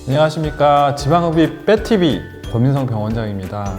안녕하십니까. 지방흡입 빼TV 권민성 병원장입니다.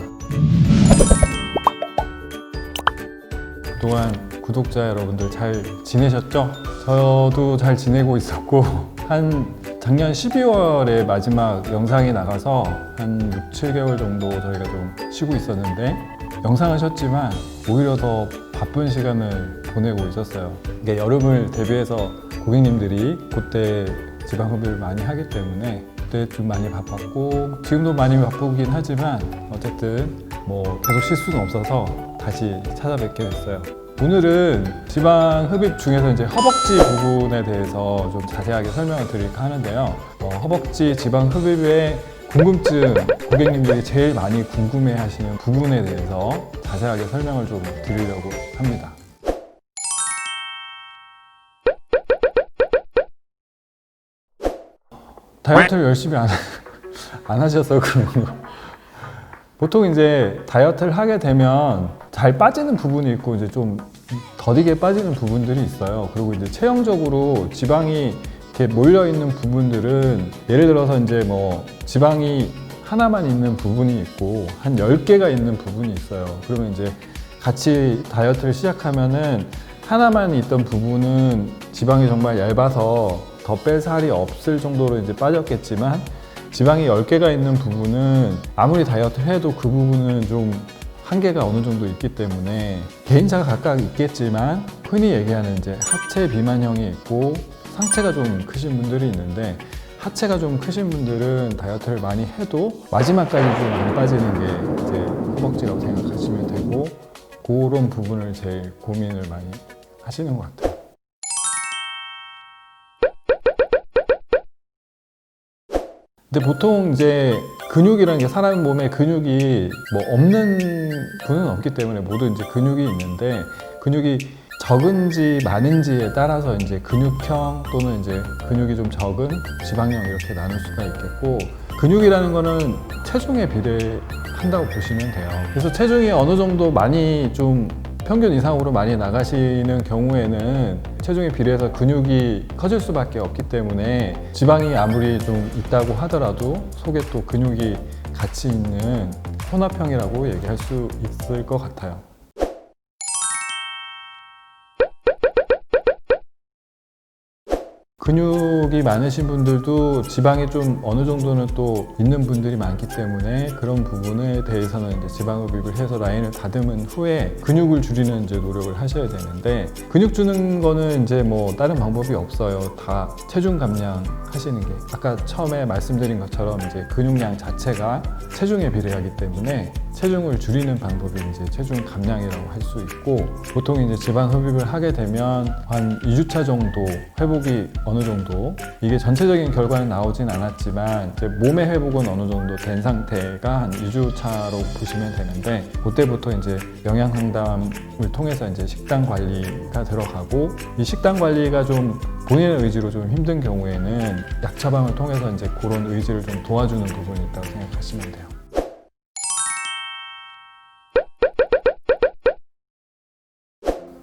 그동안 구독자 여러분들 잘 지내셨죠? 저도 잘 지내고 있었고 한 작년 12월에 마지막 영상이 나가서 한 6, 7개월 정도 저희가 좀 쉬고 있었는데 영상은 쉬었지만 오히려 더 바쁜 시간을 보내고 있었어요. 이게 여름을 대비해서 고객님들이 그때 지방흡입을 많이 하기 때문에 그때 좀 많이 바빴고 지금도 많이 바쁘긴 하지만 어쨌든 계속 쉴 수는 없어서 다시 찾아뵙게 됐어요. 오늘은 지방흡입 중에서 이제 허벅지 부분에 대해서 좀 자세하게 설명을 드릴까 하는데요. 허벅지 지방흡입의 궁금증, 고객님들이 제일 많이 궁금해 하시는 부분에 대해서 자세하게 설명을 좀 드리려고 합니다. 다이어트를 열심히 안 하셔서 그런 거. 보통 이제 다이어트를 하게 되면 잘 빠지는 부분이 있고 이제 좀 더디게 빠지는 부분들이 있어요. 그리고 이제 체형적으로 지방이 이렇게 몰려 있는 부분들은 예를 들어서 이제 지방이 하나만 있는 부분이 있고 한 10개가 있는 부분이 있어요. 그러면 이제 같이 다이어트를 시작하면은 하나만 있던 부분은 지방이 정말 얇아서 더 뺄 살이 없을 정도로 이제 빠졌겠지만 지방이 10개가 있는 부분은 아무리 다이어트를 해도 그 부분은 좀 한계가 어느 정도 있기 때문에 개인차가 각각 있겠지만 흔히 얘기하는 이제 하체 비만형이 있고 상체가 좀 크신 분들이 있는데 하체가 좀 크신 분들은 다이어트를 많이 해도 마지막까지 좀 안 빠지는 게 이제 허벅지라고 생각하시면 되고 그런 부분을 제일 고민을 많이 하시는 것 같아요. 근데 보통 이제 근육이라는 게 사람 몸에 근육이 없는 분은 없기 때문에 모두 이제 근육이 있는데 근육이 적은지 많은지에 따라서 이제 근육형 또는 이제 근육이 좀 적은 지방형 이렇게 나눌 수가 있겠고 근육이라는 거는 체중에 비례한다고 보시면 돼요. 그래서 체중이 어느 정도 많이 좀 평균 이상으로 많이 나가시는 경우에는 체중에 비례해서 근육이 커질 수밖에 없기 때문에 지방이 아무리 좀 있다고 하더라도 속에 또 근육이 같이 있는 혼합형이라고 얘기할 수 있을 것 같아요. 근육이 많으신 분들도 지방이 좀 어느 정도는 또 있는 분들이 많기 때문에 그런 부분에 대해서는 이제 지방흡입을 해서 라인을 다듬은 후에 근육을 줄이는 이제 노력을 하셔야 되는데 근육 주는 거는 이제 다른 방법이 없어요. 다 체중 감량 하시는 게 아까 처음에 말씀드린 것처럼 이제 근육량 자체가 체중에 비례하기 때문에 체중을 줄이는 방법이 이제 체중 감량이라고 할 수 있고 보통 이제 지방 흡입을 하게 되면 한 2주차 정도 회복이 어느 정도 이게 전체적인 결과는 나오진 않았지만 이제 몸의 회복은 어느 정도 된 상태가 한 2주차로 보시면 되는데 그때부터 이제 영양 상담을 통해서 이제 식단 관리가 들어가고 이 식단 관리가 좀 본인의 의지로 좀 힘든 경우에는 약 처방을 통해서 이제 그런 의지를 좀 도와주는 부분이 있다고 생각하시면 돼요.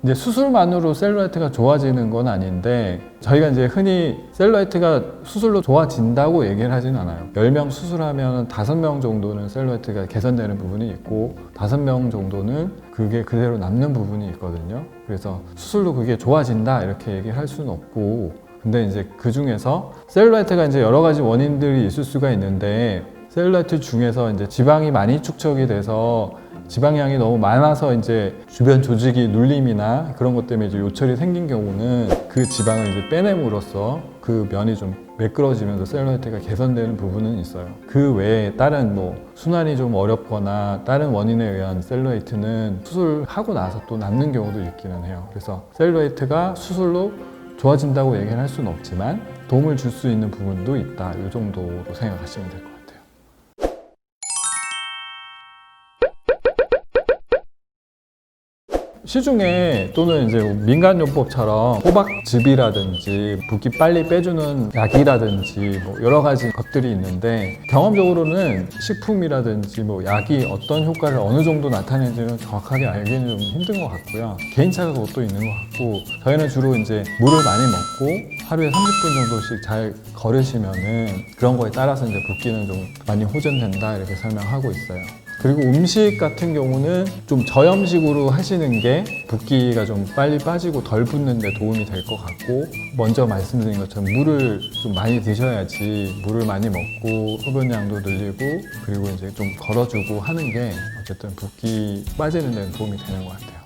이제 수술만으로 셀룰라이트가 좋아지는 건 아닌데 저희가 이제 흔히 셀룰라이트가 수술로 좋아진다고 얘기를 하진 않아요. 10명 수술하면 5명 정도는 셀룰라이트가 개선되는 부분이 있고 5명 정도는 그게 그대로 남는 부분이 있거든요. 그래서 수술로 그게 좋아진다 이렇게 얘기를 할 수는 없고 근데 이제 그 중에서 셀룰라이트가 이제 여러 가지 원인들이 있을 수가 있는데 셀룰라이트 중에서 이제 지방이 많이 축적이 돼서 지방량이 너무 많아서 이제 주변 조직이 눌림이나 그런 것 때문에 이제 요철이 생긴 경우는 그 지방을 이제 빼냄으로써 그 면이 좀 매끄러지면서 셀룰라이트가 개선되는 부분은 있어요. 그 외에 다른 순환이 좀 어렵거나 다른 원인에 의한 셀룰라이트는 수술하고 나서 또 남는 경우도 있기는 해요. 그래서 셀룰라이트가 수술로 좋아진다고 얘기를 할 수는 없지만 도움을 줄 수 있는 부분도 있다. 이 정도로 생각하시면 될 것 같아요. 시중에 또는 이제 민간요법처럼 호박즙이라든지 붓기 빨리 빼주는 약이라든지 뭐 여러 가지 것들이 있는데 경험적으로는 식품이라든지 뭐 약이 어떤 효과를 어느 정도 나타내는지는 정확하게 알기는 좀 힘든 것 같고요. 개인차가 그것도 있는 것 같고 저희는 주로 이제 물을 많이 먹고 하루에 30분 정도씩 잘 걸으시면은 그런 거에 따라서 이제 붓기는 좀 많이 호전된다 이렇게 설명하고 있어요. 그리고 음식 같은 경우는 좀 저염식으로 하시는 게 붓기가 좀 빨리 빠지고 덜 붓는 데 도움이 될 것 같고 먼저 말씀드린 것처럼 물을 좀 많이 드셔야지 물을 많이 먹고 흡연량도 늘리고 그리고 이제 좀 걸어주고 하는 게 어쨌든 붓기 빠지는 데는 도움이 되는 것 같아요.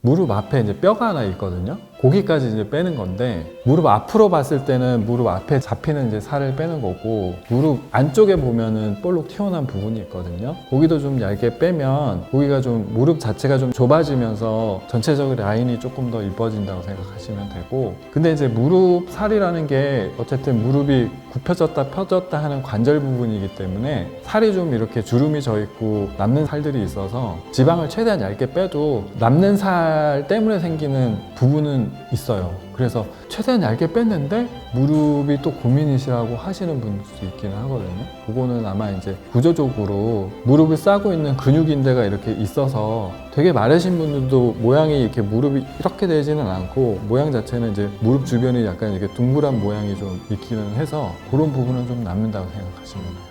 무릎 앞에 이제 뼈가 하나 있거든요. 거기까지 이제 빼는 건데 무릎 앞으로 봤을 때는 무릎 앞에 잡히는 이제 살을 빼는 거고 무릎 안쪽에 보면은 볼록 튀어나온 부분이 있거든요. 거기도 좀 얇게 빼면 거기가 좀 무릎 자체가 좀 좁아지면서 전체적인 라인이 조금 더 이뻐진다고 생각하시면 되고 근데 이제 무릎 살이라는 게 어쨌든 무릎이 굽혀졌다 펴졌다 하는 관절 부분이기 때문에 살이 좀 이렇게 주름이 져 있고 남는 살들이 있어서 지방을 최대한 얇게 빼도 남는 살 때문에 생기는 부분은 있어요. 그래서 최대한 얇게 뺐는데 무릎이 또 고민이시라고 하시는 분들도 있기는 하거든요. 그거는 아마 이제 구조적으로 무릎을 싸고 있는 근육인대가 이렇게 있어서 되게 마르신 분들도 모양이 이렇게 무릎이 이렇게 되지는 않고 모양 자체는 이제 무릎 주변이 약간 이렇게 둥그란 모양이 좀 있기는 해서 그런 부분은 좀 남는다고 생각하시면 돼요.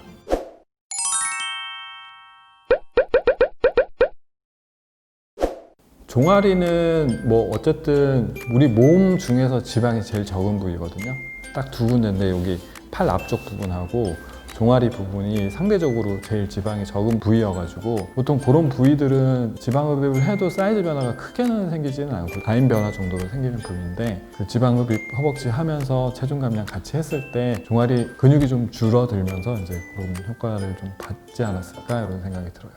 종아리는 뭐 어쨌든 우리 몸 중에서 지방이 제일 적은 부위거든요. 딱 두 군데인데 여기 팔 앞쪽 부분하고 종아리 부분이 상대적으로 제일 지방이 적은 부위여가지고 보통 그런 부위들은 지방흡입을 해도 사이즈 변화가 크게는 생기지는 않고 라인 변화 정도로 생기는 부위인데 그 지방흡입 허벅지 하면서 체중 감량 같이 했을 때 종아리 근육이 좀 줄어들면서 이제 그런 효과를 좀 받지 않았을까 이런 생각이 들어요.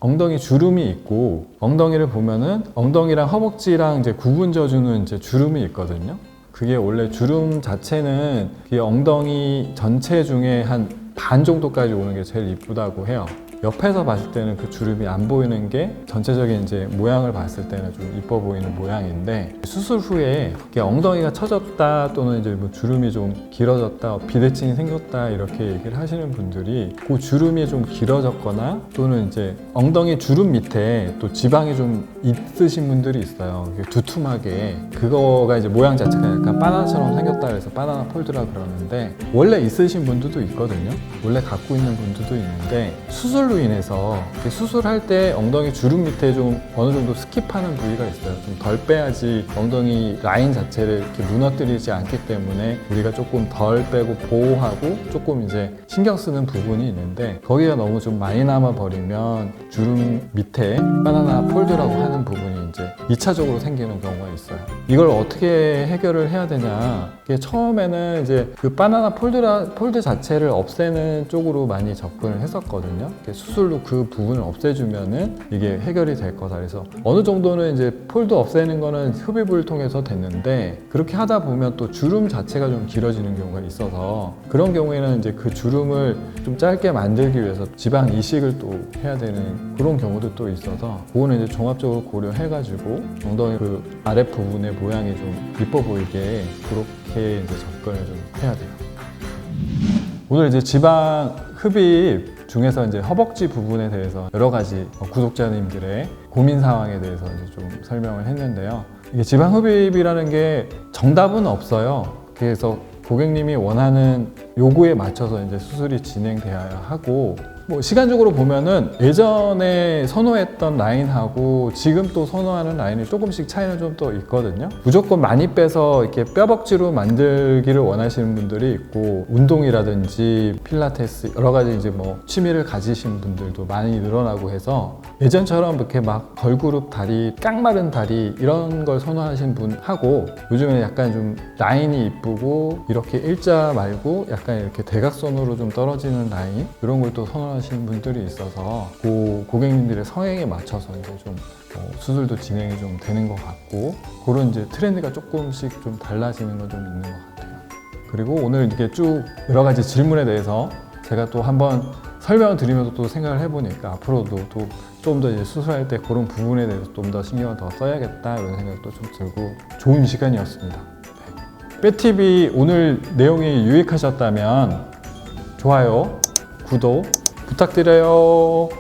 엉덩이 주름이 있고 엉덩이를 보면은 엉덩이랑 허벅지랑 이제 구분져주는 이제 주름이 있거든요. 그게 원래 주름 자체는 그 엉덩이 전체 중에 한 반 정도까지 오는 게 제일 이쁘다고 해요. 옆에서 봤을 때는 그 주름이 안 보이는 게 전체적인 이제 모양을 봤을 때는 좀 이뻐 보이는 모양인데 수술 후에 이게 엉덩이가 처졌다 또는 이제 뭐 주름이 좀 길어졌다 비대칭이 생겼다 이렇게 얘기를 하시는 분들이 그 주름이 좀 길어졌거나 또는 이제 엉덩이 주름 밑에 또 지방이 좀 있으신 분들이 있어요. 두툼하게 그거가 이제 모양 자체가 약간 바나나처럼 생겼다 그래서 바나나 폴드라 그러는데 원래 있으신 분들도 있거든요. 원래 갖고 있는 분들도 있는데 수술로 인해서 수술할 때 엉덩이 주름 밑에 좀 어느 정도 스킵하는 부위가 있어요. 좀 덜 빼야지 엉덩이 라인 자체를 이렇게 무너뜨리지 않기 때문에 우리가 조금 덜 빼고 보호하고 조금 이제 신경 쓰는 부분이 있는데 거기가 너무 좀 많이 남아 버리면 주름 밑에 바나나 폴드라고 하는 부분이 이제 2차적으로 생기는 경우가 있어요. 이걸 어떻게 해결을 해야 되냐? 이게 처음에는 이제 그 바나나 폴드 자체를 없애는 쪽으로 많이 접근을 했었거든요. 수술로 그 부분을 없애주면은 이게 해결이 될 거다. 그래서 어느 정도는 이제 폴드 없애는 거는 흡입을 통해서 됐는데 그렇게 하다 보면 또 주름 자체가 좀 길어지는 경우가 있어서 그런 경우에는 이제 그 주름을 좀 짧게 만들기 위해서 지방 이식을 또 해야 되는 그런 경우도 또 있어서 그거는 이제 종합적으로 고려해가지고 엉덩이 그 아랫부분의 모양이 좀 이뻐 보이게 그렇게 이제 접근을 좀 해야 돼요. 오늘 이제 지방 흡입 중에서 이제 허벅지 부분에 대해서 여러 가지 구독자님들의 고민 상황에 대해서 이제 좀 설명을 했는데요. 이게 지방 흡입이라는 게 정답은 없어요. 그래서 고객님이 원하는 요구에 맞춰서 이제 수술이 진행되어야 하고 뭐 시간적으로 보면은 예전에 선호했던 라인하고 지금 또 선호하는 라인이 조금씩 차이는 좀 또 있거든요. 무조건 많이 빼서 이렇게 뼈벅지로 만들기를 원하시는 분들이 있고 운동이라든지 필라테스 여러 가지 이제 뭐 취미를 가지신 분들도 많이 늘어나고 해서 예전처럼 이렇게 막 걸그룹 다리, 깡마른 다리 이런 걸 선호하시는 분하고 요즘에 약간 좀 라인이 이쁘고 이렇게 일자 말고 약간 이렇게 대각선으로 좀 떨어지는 라인 이런 걸 또 선호하시는 신청하시는 분들이 있어서 그 고객님들의 성향에 맞춰서 이제 좀 수술도 진행이 좀 되는 것 같고 그런 이제 트렌드가 조금씩 좀 달라지는 건 좀 있는 것 같아요. 그리고 오늘 이렇게 쭉 여러 가지 질문에 대해서 제가 또 한번 설명을 드리면서 또 생각을 해보니까 앞으로도 또 좀 더 이제 수술할 때 그런 부분에 대해서 좀 더 신경을 더 써야겠다 이런 생각도 좀 들고 좋은 시간이었습니다. 네. 뼈TV 오늘 내용이 유익하셨다면 좋아요, 구독 부탁드려요.